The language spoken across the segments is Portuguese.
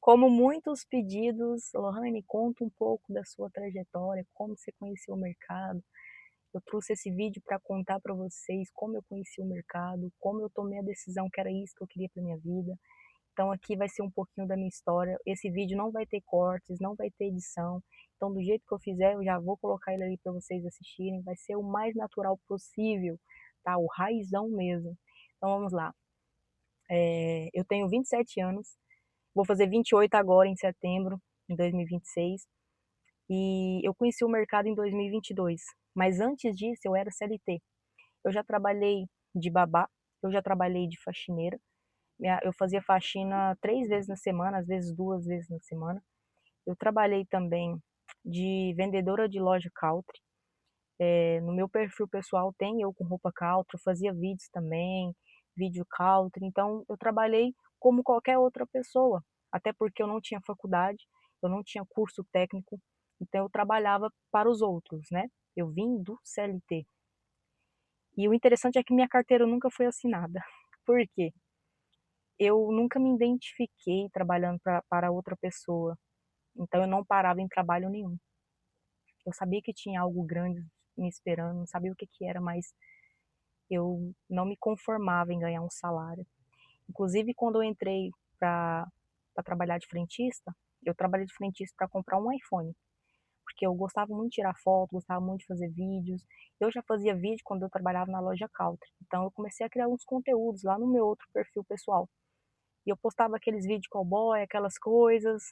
Como muitos pedidos, Lohane, conta um pouco da sua trajetória, como você conheceu o mercado. Eu trouxe esse vídeo para contar para vocês como eu conheci o mercado, como eu tomei a decisão que era isso que eu queria para minha vida. Então aqui vai ser um pouquinho da minha história. Esse vídeo não vai ter cortes, não vai ter edição. Então do jeito que eu fizer, eu já vou colocar ele ali para vocês assistirem. Vai ser o mais natural possível, tá? O raizão mesmo. Então vamos lá. Eu tenho 27 anos, vou fazer 28 agora em setembro de 2026. E eu conheci o mercado em 2022, mas antes disso eu era CLT. Eu já trabalhei de babá, eu já trabalhei de faxineira. Eu fazia faxina 3 vezes na semana, às vezes 2 vezes na semana. Eu trabalhei também de vendedora de loja country. No meu perfil pessoal tem eu com roupa country, eu fazia vídeos também, vídeo country. Então eu trabalhei como qualquer outra pessoa, até porque eu não tinha faculdade, eu não tinha curso técnico, então eu trabalhava para os outros, né? Eu vim do CLT. E o interessante é que minha carteira nunca foi assinada. Por quê? Eu nunca me identifiquei trabalhando para outra pessoa, então eu não parava em trabalho nenhum. Eu sabia que tinha algo grande me esperando, não sabia o que que era, mas eu não me conformava em ganhar um salário. Inclusive, quando eu entrei para trabalhar de frentista, eu trabalhei de frentista para comprar um iPhone, porque eu gostava muito de tirar foto, gostava muito de fazer vídeos. Eu já fazia vídeo quando eu trabalhava na loja Country, então eu comecei a criar uns conteúdos lá no meu outro perfil pessoal. E eu postava aqueles vídeos cowboy, aquelas coisas,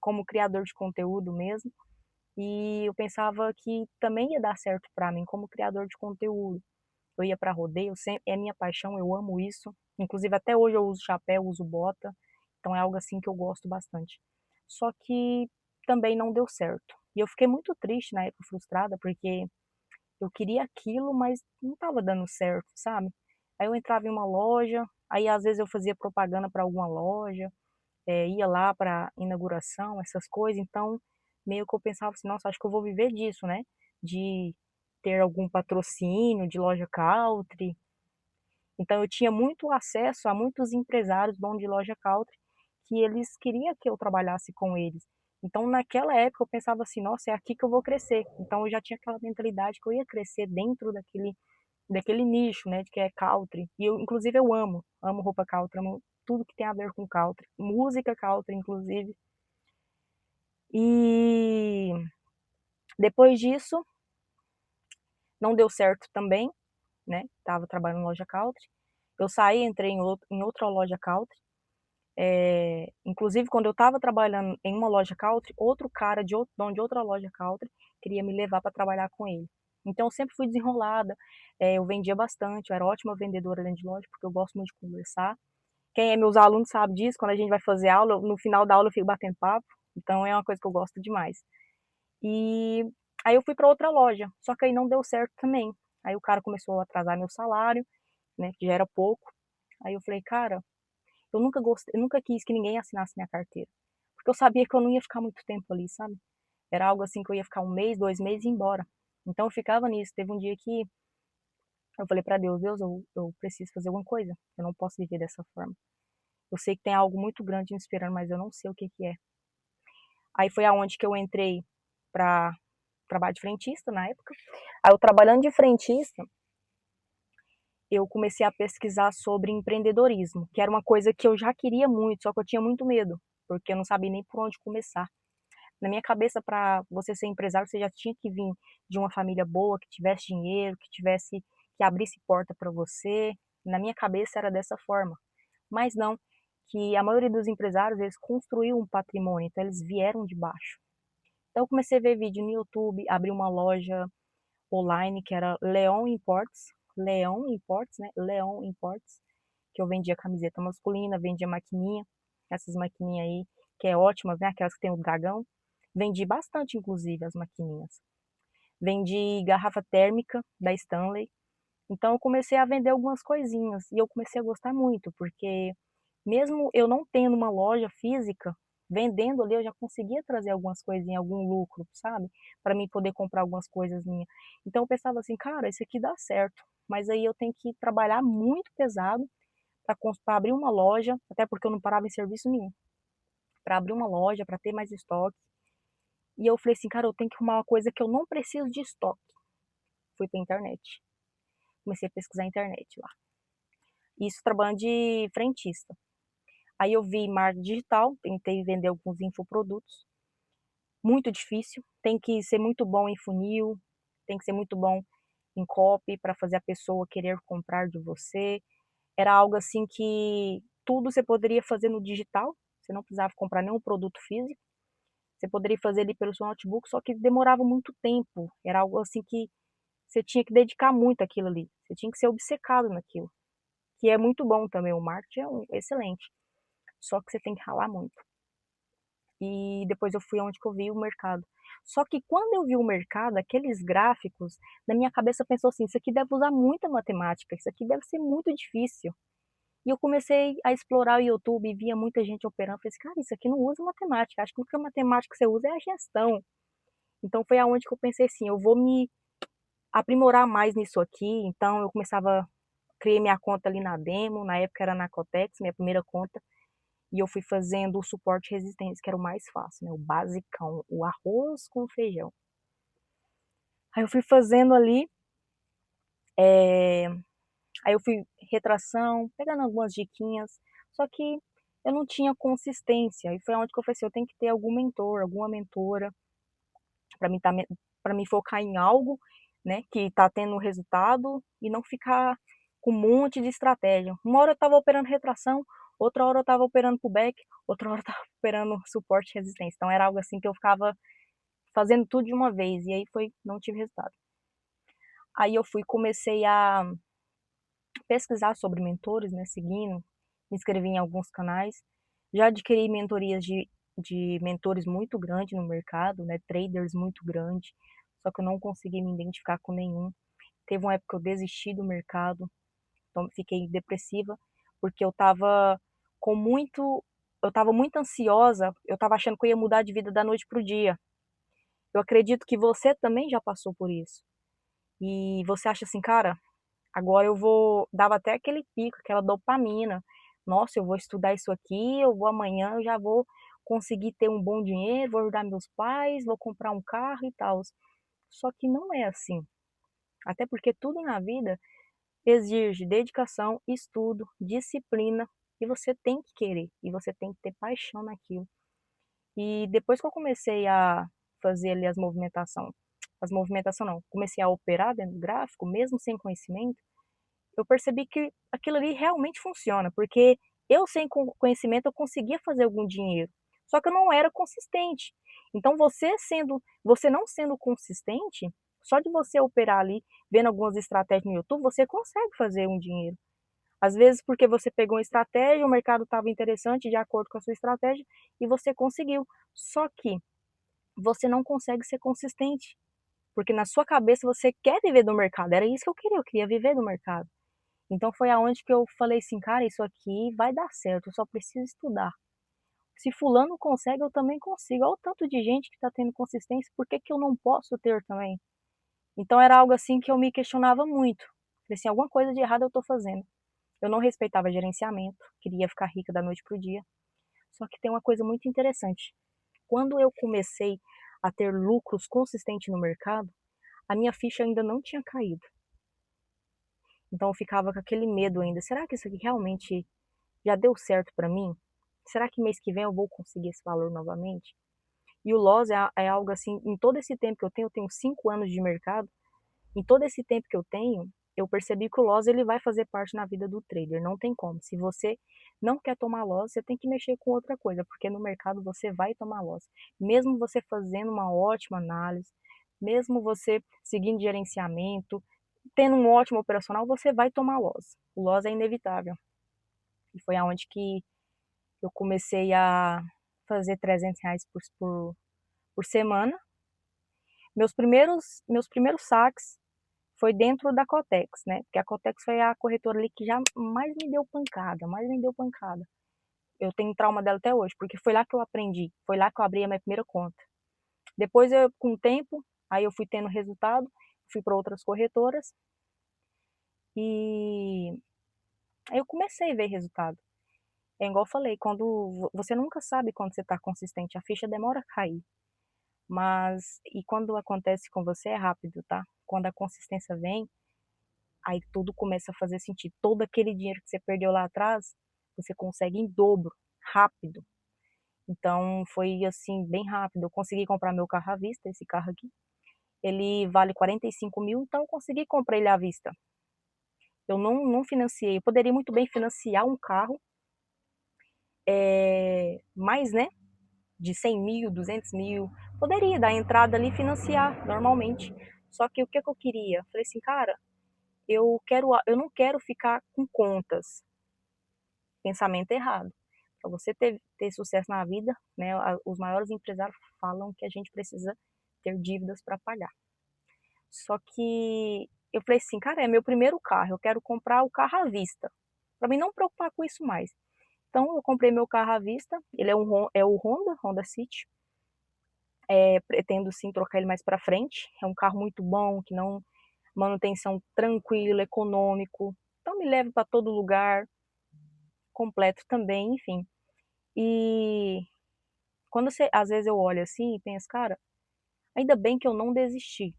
como criador de conteúdo mesmo. E eu pensava que também ia dar certo para mim como criador de conteúdo. Eu ia para rodeio, sempre, é minha paixão, eu amo isso. Inclusive até hoje eu uso chapéu, uso bota, então é algo assim que eu gosto bastante. Só que também não deu certo. E eu fiquei muito triste na época, frustrada, porque eu queria aquilo, mas não estava dando certo, sabe? Aí eu entrava em uma loja, aí às vezes eu fazia propaganda para alguma loja, ia lá para inauguração, essas coisas, então meio que eu pensava assim, nossa, acho que eu vou viver disso, né? De ter algum patrocínio de loja country. Então eu tinha muito acesso a muitos empresários donos de loja country que eles queriam que eu trabalhasse com eles. Então naquela época eu pensava assim, nossa, é aqui que eu vou crescer. Então eu já tinha aquela mentalidade que eu ia crescer dentro daquele nicho, né, de que é country. E eu, inclusive, eu amo roupa country, amo tudo que tem a ver com country, música country, inclusive. E depois disso, não deu certo também, né? Tava trabalhando em loja country. Eu saí, entrei em outra loja country. Inclusive, quando eu estava trabalhando em uma loja country, outro cara dono de outra loja country queria me levar para trabalhar com ele. Então, eu sempre fui desenrolada, eu vendia bastante, eu era ótima vendedora dentro de loja, porque eu gosto muito de conversar. Quem é meus alunos sabe disso, quando a gente vai fazer aula, no final da aula eu fico batendo papo, então é uma coisa que eu gosto demais. E aí eu fui para outra loja, só que aí não deu certo também. Aí o cara começou a atrasar meu salário, né, que já era pouco. Aí eu falei, cara, eu nunca quis que ninguém assinasse minha carteira, porque eu sabia que eu não ia ficar muito tempo ali, sabe? Era algo assim que eu ia ficar 1 mês, 2 meses e ir embora. Então eu ficava nisso. Teve um dia que eu falei para Deus, Deus, eu preciso fazer alguma coisa. Eu não posso viver dessa forma. Eu sei que tem algo muito grande me esperando, mas eu não sei o que que é. Aí foi aonde que eu entrei para trabalho de frentista na época. Aí eu trabalhando de frentista, eu comecei a pesquisar sobre empreendedorismo, que era uma coisa que eu já queria muito, só que eu tinha muito medo, porque eu não sabia nem por onde começar. Na minha cabeça, para você ser empresário, você já tinha que vir de uma família boa, que tivesse dinheiro, que abrisse porta para você. Na minha cabeça era dessa forma. Mas não, que a maioria dos empresários, eles construíram um patrimônio, então eles vieram de baixo. Então eu comecei a ver vídeo no YouTube, abri uma loja online que era Leon Imports, né? Leon Imports, que eu vendia camiseta masculina, vendia maquininha, essas maquininhas aí, que é ótimas, né? Aquelas que tem o dragão. Vendi bastante, inclusive, as maquininhas. Vendi garrafa térmica da Stanley. Então eu comecei a vender algumas coisinhas e eu comecei a gostar muito, porque mesmo eu não tendo uma loja física, vendendo ali eu já conseguia trazer algumas coisinhas, algum lucro, sabe? Para mim poder comprar algumas coisas minhas. Então eu pensava assim, cara, isso aqui dá certo, mas aí eu tenho que trabalhar muito pesado para abrir uma loja, até porque eu não parava em serviço nenhum. para abrir uma loja, para ter mais estoque. E eu falei assim: "Cara, eu tenho que arrumar uma coisa que eu não preciso de estoque". Fui pra internet, comecei a pesquisar na internet lá. Isso trabalhando de frentista. Aí eu vi marketing digital, tentei vender alguns infoprodutos. Muito difícil, tem que ser muito bom em funil, tem que ser muito bom em copy para fazer a pessoa querer comprar de você. Era algo assim que tudo você poderia fazer no digital, você não precisava comprar nenhum produto físico. Você poderia fazer ali pelo seu notebook, só que demorava muito tempo. Era algo assim que você tinha que dedicar muito àquilo ali. Você tinha que ser obcecado naquilo. Que é muito bom também, o marketing é excelente. Só que você tem que ralar muito. E depois eu fui onde que eu vi o mercado. Só que quando eu vi o mercado, aqueles gráficos, na minha cabeça pensou assim: isso aqui deve usar muita matemática, isso aqui deve ser muito difícil. E eu comecei a explorar o YouTube e via muita gente operando. Falei assim, cara, isso aqui não usa matemática. Acho que a única matemática que você usa é a gestão. Então foi aonde que eu pensei assim, eu vou me aprimorar mais nisso aqui. Então eu criei minha conta ali na Demo, na época era na Cotex, minha primeira conta. E eu fui fazendo o suporte e resistência, que era o mais fácil, né? O basicão, o arroz com feijão. Aí eu fui fazendo ali, aí eu fui retração, pegando algumas diquinhas, só que eu não tinha consistência. E foi onde que eu falei assim, eu tenho que ter algum mentor, alguma mentora, para mim, para me focar em algo, né, que tá tendo resultado e não ficar com um monte de estratégia. Uma hora eu estava operando retração, outra hora eu estava operando pullback, outra hora eu estava operando suporte e resistência. Então era algo assim que eu ficava fazendo tudo de uma vez e aí não tive resultado. Aí eu comecei a pesquisar sobre mentores, né, seguindo, me inscrevi em alguns canais, já adquiri mentorias de mentores muito grandes no mercado, né, traders muito grandes, só que eu não consegui me identificar com nenhum. Teve uma época que eu desisti do mercado, então fiquei depressiva, porque eu estava muito ansiosa, eu estava achando que eu ia mudar de vida da noite pro dia. Eu acredito que você também já passou por isso. E você acha assim, cara, agora eu vou, dava até aquele pico, aquela dopamina. Nossa, eu vou estudar isso aqui, eu vou amanhã, eu já vou conseguir ter um bom dinheiro, vou ajudar meus pais, vou comprar um carro e tal. Só que não é assim. Até porque tudo na vida exige dedicação, estudo, disciplina, e você tem que querer, e você tem que ter paixão naquilo. E depois que eu comecei a fazer ali as movimentação não, comecei a operar dentro do gráfico, mesmo sem conhecimento, eu percebi que aquilo ali realmente funciona, porque eu sem conhecimento eu conseguia fazer algum dinheiro, só que eu não era consistente. Então você não sendo consistente, só de você operar ali, vendo algumas estratégias no YouTube, você consegue fazer um dinheiro. Às vezes porque você pegou uma estratégia, o mercado estava interessante de acordo com a sua estratégia e você conseguiu. Só que você não consegue ser consistente, porque na sua cabeça você quer viver do mercado. Era isso que eu queria viver do mercado. Então foi aonde que eu falei assim, cara, isso aqui vai dar certo, eu só preciso estudar. Se fulano consegue, eu também consigo. Olha o tanto de gente que está tendo consistência, por que que eu não posso ter também? Então era algo assim que eu me questionava muito. Falei assim, alguma coisa de errado eu estou fazendo. Eu não respeitava gerenciamento, queria ficar rica da noite pro dia. Só que tem uma coisa muito interessante. Quando eu comecei a ter lucros consistentes no mercado, a minha ficha ainda não tinha caído. Então eu ficava com aquele medo ainda. Será que isso aqui realmente já deu certo para mim? Será que mês que vem eu vou conseguir esse valor novamente? E o loss é algo assim, em todo esse tempo que eu tenho 5 anos de mercado, em todo esse tempo que eu tenho, eu percebi que o loss ele vai fazer parte na vida do trader, não tem como. Se você não quer tomar loss, você tem que mexer com outra coisa, porque no mercado você vai tomar loss. Mesmo você fazendo uma ótima análise, mesmo você seguindo gerenciamento, tendo um ótimo operacional, você vai tomar loss. O loss é inevitável. E foi aonde que eu comecei a fazer R$ 300 por semana. Meus primeiros saques foi dentro da Cotex, né? Porque a Cotex foi a corretora ali que já mais me deu pancada, mais me deu pancada. Eu tenho trauma dela até hoje, porque foi lá que eu aprendi, foi lá que eu abri a minha primeira conta. Depois, com o tempo, aí eu fui tendo resultado, fui para outras corretoras e aí eu comecei a ver resultado. É igual eu falei, quando você nunca sabe quando você está consistente, a ficha demora a cair, mas e quando acontece com você é rápido, tá? Quando a consistência vem, aí tudo começa a fazer sentido. Todo aquele dinheiro que você perdeu lá atrás, você consegue em dobro, rápido. Então foi assim, bem rápido. Eu consegui comprar meu carro à vista, esse carro aqui. Ele vale 45 mil, então eu consegui comprar ele à vista. Eu não financiei. Eu poderia muito bem financiar um carro, mais, né? De 100 mil, 200 mil. Poderia dar entrada ali e financiar normalmente. Só que o que eu queria? Falei assim, cara, eu não quero ficar com contas. Pensamento errado. Para você ter sucesso na vida, né, os maiores empresários falam que a gente precisa ter dívidas para pagar. Só que eu falei assim, cara, é meu primeiro carro, eu quero comprar o carro à vista, para mim não preocupar com isso mais. Então eu comprei meu carro à vista, ele é o Honda City, pretendo sim trocar ele mais para frente, é um carro muito bom, que não manutenção tranquila, econômico, então me leva para todo lugar, completo também, enfim. E quando você, às vezes eu olho assim e penso, cara, ainda bem que eu não desisti,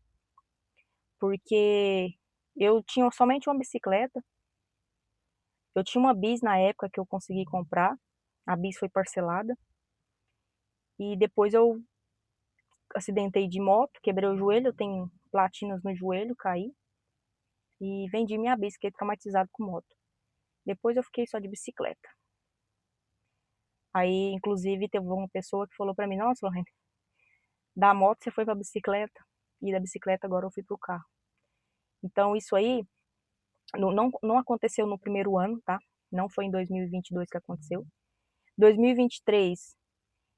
porque eu tinha somente uma bicicleta, eu tinha uma bis na época que eu consegui comprar, a bis foi parcelada, e depois eu acidentei de moto, quebrei o joelho, eu tenho platinas no joelho, caí, e vendi minha bis, fiquei traumatizado com moto. Depois eu fiquei só de bicicleta. Aí, inclusive, teve uma pessoa que falou pra mim, nossa, Lorraine, da moto você foi pra bicicleta, e da bicicleta agora eu fui pro carro. Então, isso aí não aconteceu no primeiro ano, tá? Não foi em 2022 que aconteceu. 2023,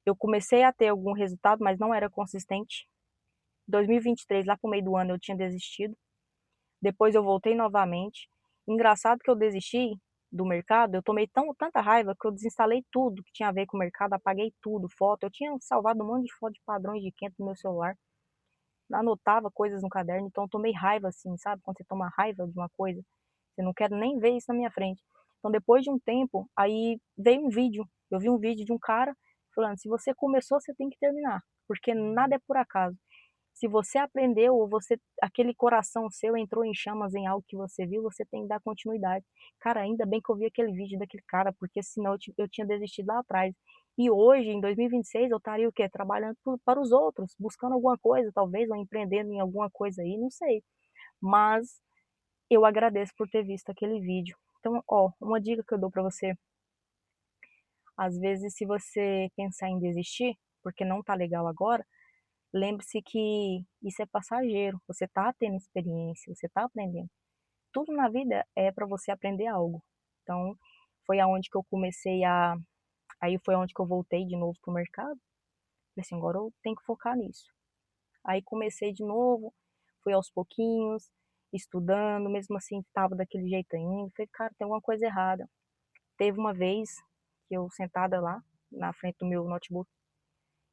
eu comecei a ter algum resultado, mas não era consistente. 2023, lá pro meio do ano, eu tinha desistido. Depois eu voltei novamente. Engraçado que eu desisti do mercado, eu tomei tanta raiva que eu desinstalei tudo que tinha a ver com o mercado, apaguei tudo, foto. Eu tinha salvado um monte de foto de padrões de quente no meu celular. Anotava coisas no caderno, então eu tomei raiva assim, sabe? Quando você toma raiva de uma coisa, você não quer nem ver isso na minha frente. Então depois de um tempo, aí veio um vídeo. Eu vi um vídeo de um cara falando: se você começou, você tem que terminar, porque nada é por acaso. Se você aprendeu ou você aquele coração seu entrou em chamas em algo que você viu, você tem que dar continuidade. Cara, ainda bem que eu vi aquele vídeo daquele cara, porque senão eu tinha desistido lá atrás. E hoje, em 2026, eu estaria o quê? Trabalhando para os outros, buscando alguma coisa, talvez, ou empreendendo em alguma coisa aí, não sei. Mas eu agradeço por ter visto aquele vídeo. Então, ó, uma dica que eu dou para você, às vezes, se você pensar em desistir, porque não tá legal agora, lembre-se que isso é passageiro. Você está tendo experiência, você está aprendendo. Tudo na vida é para você aprender algo. Então, foi aonde que eu comecei a. Aí foi onde que eu voltei de novo pro mercado. Falei assim, agora eu tenho que focar nisso. Aí comecei de novo, fui aos pouquinhos, estudando, mesmo assim estava daquele jeito ainda. Falei, cara, tem alguma coisa errada. Teve uma vez que eu sentada lá, na frente do meu notebook,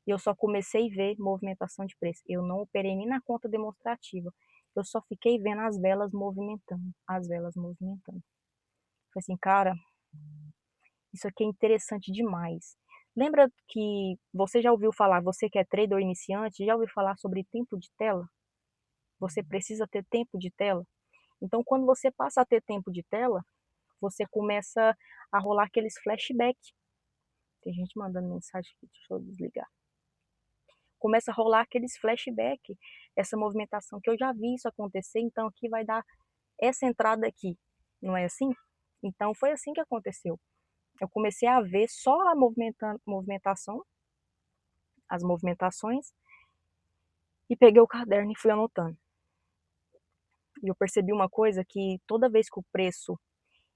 e eu só comecei a ver movimentação de preço. Eu não operei nem na conta demonstrativa. Eu só fiquei vendo as velas movimentando, as velas movimentando. Falei assim, cara, isso aqui é interessante demais. Lembra que você já ouviu falar, você que é trader iniciante, já ouviu falar sobre tempo de tela? Você precisa ter tempo de tela. Então, quando você passa a ter tempo de tela, você começa a rolar aqueles flashback. Tem gente mandando mensagem aqui, deixa eu desligar. Começa a rolar aqueles flashback, essa movimentação que eu já vi isso acontecer, então aqui vai dar essa entrada aqui, não é assim? Então foi assim que aconteceu. Eu comecei a ver só a movimentação, as movimentações, e peguei o caderno e fui anotando. E eu percebi uma coisa que toda vez que o preço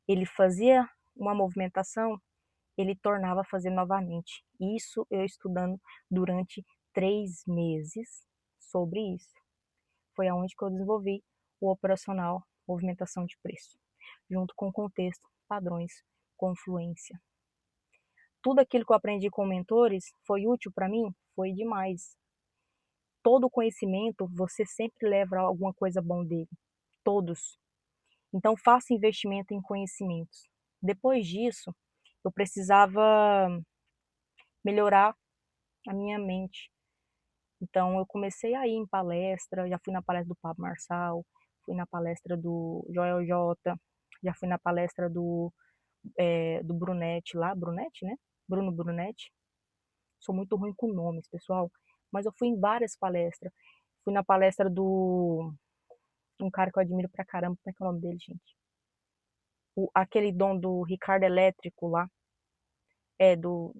ele fazia uma movimentação, ele tornava a fazer novamente. Isso eu estudando durante 3 meses sobre isso. Foi aonde que eu desenvolvi o operacional movimentação de preço, junto com contexto, padrões, confluência. Tudo aquilo que eu aprendi com mentores foi útil para mim? Foi demais. Todo conhecimento, você sempre leva alguma coisa bom dele. Todos. Então, faça investimento em conhecimentos. Depois disso, eu precisava melhorar a minha mente. Então eu comecei a ir em palestra, já fui na palestra do Pablo Marçal, fui na palestra do Joel J, já fui na palestra do Brunetti lá, Brunetti, né? Bruno Brunetti. Sou muito ruim com nomes, pessoal, mas eu fui em várias palestras. Fui na palestra do um cara que eu admiro pra caramba, como é que é o nome dele, gente? Aquele dono do Ricardo Elétrico lá, do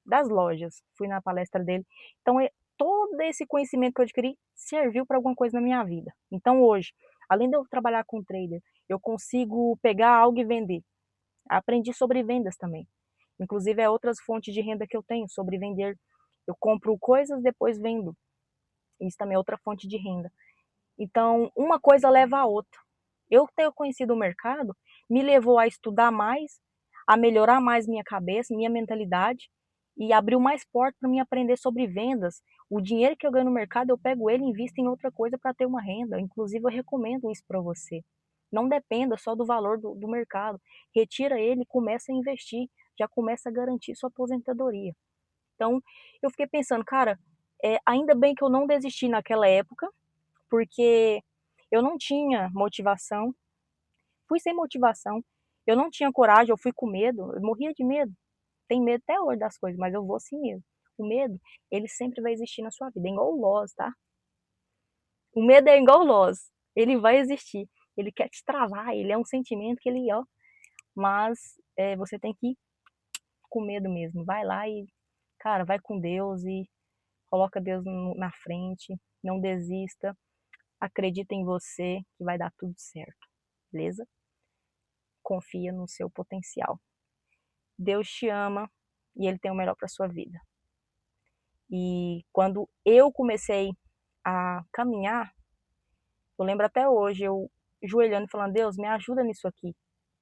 das lojas. Fui na palestra dele. Então, todo esse conhecimento que eu adquiri serviu para alguma coisa na minha vida. Então, hoje, além de eu trabalhar com trader, eu consigo pegar algo e vender. Aprendi sobre vendas também. Inclusive, é outras fontes de renda que eu tenho sobre vender. Eu compro coisas, depois vendo. Isso também é outra fonte de renda. Então, uma coisa leva a outra. Eu ter conhecido o mercado me levou a estudar mais, a melhorar mais minha cabeça, minha mentalidade e abriu mais portas para mim aprender sobre vendas. O dinheiro que eu ganho no mercado, eu pego ele e invisto em outra coisa para ter uma renda. Inclusive, eu recomendo isso para você. Não dependa só do valor do mercado. Retira ele e começa a investir. Já começa a garantir sua aposentadoria. Então, eu fiquei pensando, cara, ainda bem que eu não desisti naquela época, porque eu não tinha motivação, fui sem motivação, eu não tinha coragem, eu fui com medo, eu morria de medo. Tem medo até hoje das coisas, mas eu vou assim mesmo. O medo, ele sempre vai existir na sua vida, é igual o Loz, tá? O medo é igual o Loz, ele vai existir. Ele quer te travar, ele é um sentimento que ele, ó, mas você tem que ir com medo mesmo. Vai lá e, cara, vai com Deus e coloca Deus na frente, não desista, acredita em você que vai dar tudo certo, beleza? Confia no seu potencial. Deus te ama e Ele tem o melhor para sua vida. E quando eu comecei a caminhar, eu lembro até hoje, eu joelhando e falando, Deus, me ajuda nisso aqui.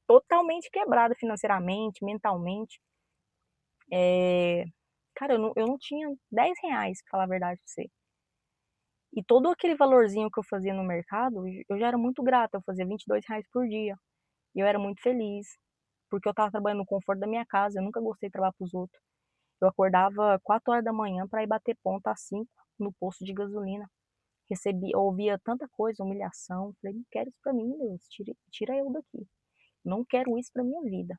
Totalmente quebrada financeiramente, mentalmente. Cara, eu não tinha 10 reais, pra falar a verdade pra você. E todo aquele valorzinho que eu fazia no mercado, eu já era muito grata. Eu fazia R$ 22 por dia. E eu era muito feliz, porque eu estava trabalhando no conforto da minha casa. Eu nunca gostei de trabalhar para os outros. Eu acordava 4 horas da manhã para ir bater ponta às 5 no posto de gasolina. Ouvia tanta coisa, humilhação. Falei, não quero isso para mim, Deus. Tira eu daqui. Não quero isso para minha vida.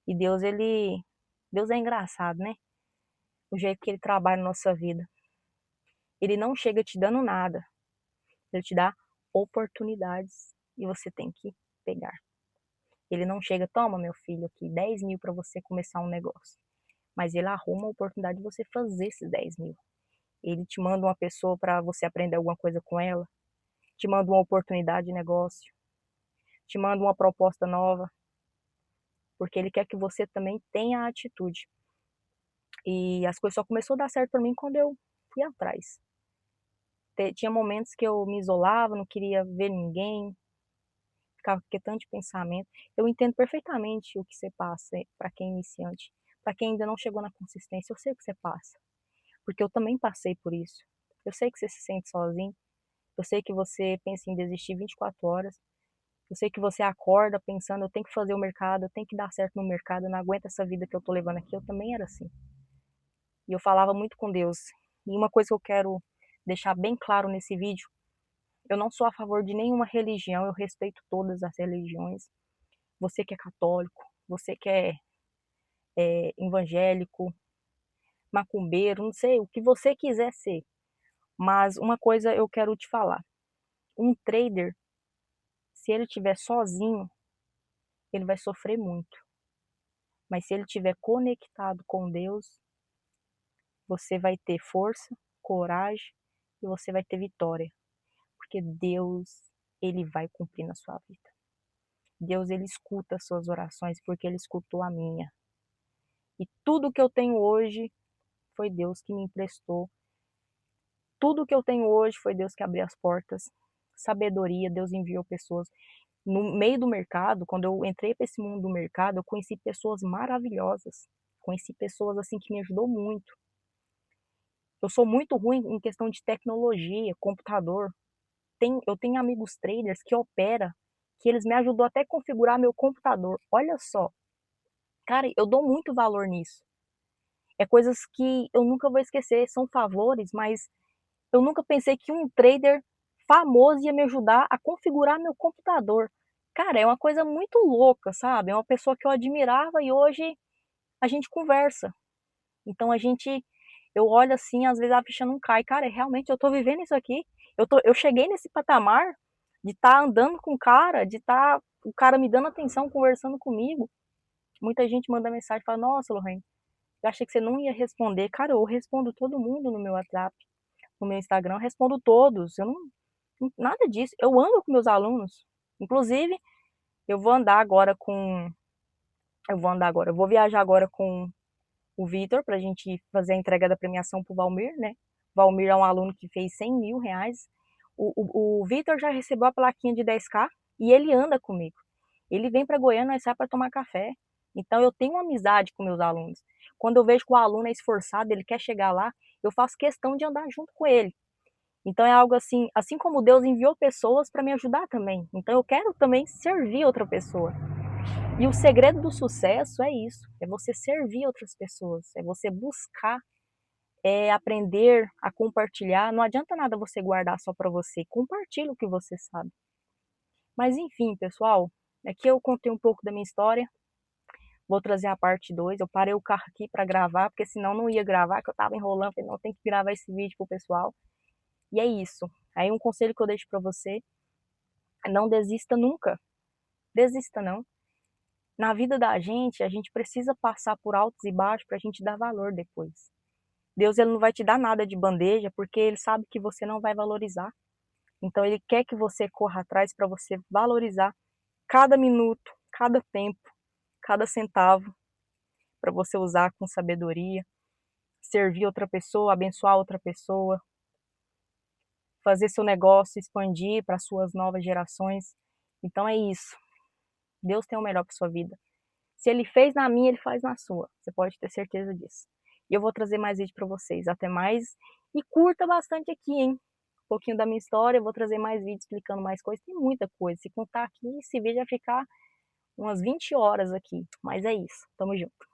E Deus é engraçado, né? O jeito que ele trabalha na nossa vida. Ele não chega te dando nada. Ele te dá oportunidades e você tem que pegar. Ele não chega, toma meu filho aqui, 10 mil para você começar um negócio. Mas ele arruma a oportunidade de você fazer esses 10 mil. Ele te manda uma pessoa para você aprender alguma coisa com ela, te manda uma oportunidade de negócio, te manda uma proposta nova, porque ele quer que você também tenha a atitude. E as coisas só começou a dar certo para mim quando eu fui atrás. Tinha momentos que eu me isolava, não queria ver ninguém, ficava com tanto de pensamento. Eu entendo perfeitamente o que você passa para quem é iniciante, para quem ainda não chegou na consistência. Eu sei o que você passa, porque eu também passei por isso. Eu sei que você se sente sozinho, eu sei que você pensa em desistir 24 horas, eu sei que você acorda pensando, eu tenho que fazer o mercado, eu tenho que dar certo no mercado, eu não aguento essa vida que eu tô levando aqui. Eu também era assim. E eu falava muito com Deus. E uma coisa que eu quero deixar bem claro nesse vídeo, eu não sou a favor de nenhuma religião, eu respeito todas as religiões. Você que é católico, você que é evangélico, macumbeiro, não sei, o que você quiser ser. Mas uma coisa eu quero te falar. Um trader, se ele estiver sozinho, ele vai sofrer muito. Mas se ele estiver conectado com Deus, você vai ter força, coragem e você vai ter vitória. Porque Deus, ele vai cumprir na sua vida. Deus, ele escuta as suas orações porque ele escutou a minha. E tudo que eu tenho hoje foi Deus que me emprestou. Tudo que eu tenho hoje foi Deus que abriu as portas. Sabedoria, Deus enviou pessoas. No meio do mercado, quando eu entrei para esse mundo do mercado, eu conheci pessoas maravilhosas. Conheci pessoas assim que me ajudou muito. Eu sou muito ruim em questão de tecnologia, computador. Eu tenho amigos traders que operam, que eles me ajudou até a configurar meu computador. Olha só, Cara, eu dou muito valor nisso. É coisas que eu nunca vou esquecer, são favores, mas eu nunca pensei que um trader famoso ia me ajudar a configurar meu computador. Cara, é uma coisa muito louca, sabe? É uma pessoa que eu admirava e hoje a gente conversa. Então eu olho assim, às vezes a ficha não cai. Cara, realmente eu tô vivendo isso aqui. Eu cheguei nesse patamar de estar andando com o cara, de estar o cara me dando atenção, conversando comigo. Muita gente manda mensagem e fala: Nossa, Lorraine, eu achei que você não ia responder. Cara, eu respondo todo mundo no meu WhatsApp, no meu Instagram, eu respondo todos. Eu não, nada disso. Eu ando com meus alunos. Inclusive, eu vou andar agora com. Eu vou viajar agora com o Vitor para a gente fazer a entrega da premiação para o Valmir, né? O Valmir é um aluno que fez R$ 100.000. O Vitor já recebeu a plaquinha de 10K e ele anda comigo. Ele vem para Goiânia, nós sai para tomar café. Então eu tenho uma amizade com meus alunos. Quando eu vejo que o aluno é esforçado, ele quer chegar lá, eu faço questão de andar junto com ele. Então é algo assim como Deus enviou pessoas para me ajudar também. Então eu quero também servir outra pessoa. E o segredo do sucesso é isso, é você servir outras pessoas, é você buscar, aprender a compartilhar. Não adianta nada você guardar só para você, compartilha o que você sabe. Mas enfim, pessoal, aqui eu contei um pouco da minha história. Vou trazer a parte 2. Eu parei o carro aqui para gravar, porque senão não ia gravar, que eu tava enrolando, falei, não, tem que gravar esse vídeo pro pessoal. E é isso. Aí um conselho que eu deixo para você, não desista nunca. Desista não. Na vida da gente, a gente precisa passar por altos e baixos para a gente dar valor depois. Deus ele não vai te dar nada de bandeja, porque ele sabe que você não vai valorizar. Então ele quer que você corra atrás para você valorizar cada minuto, cada tempo, cada centavo, para você usar com sabedoria, servir outra pessoa, abençoar outra pessoa, fazer seu negócio expandir para suas novas gerações. Então é isso. Deus tem o melhor para sua vida. Se ele fez na minha, ele faz na sua. Você pode ter certeza disso. E eu vou trazer mais vídeo para vocês. Até mais. E curta bastante aqui, hein? Um pouquinho da minha história. Eu vou trazer mais vídeos explicando mais coisas. Tem muita coisa. Se contar aqui, esse vídeo vai ficar umas 20 horas aqui. Mas é isso. Tamo junto.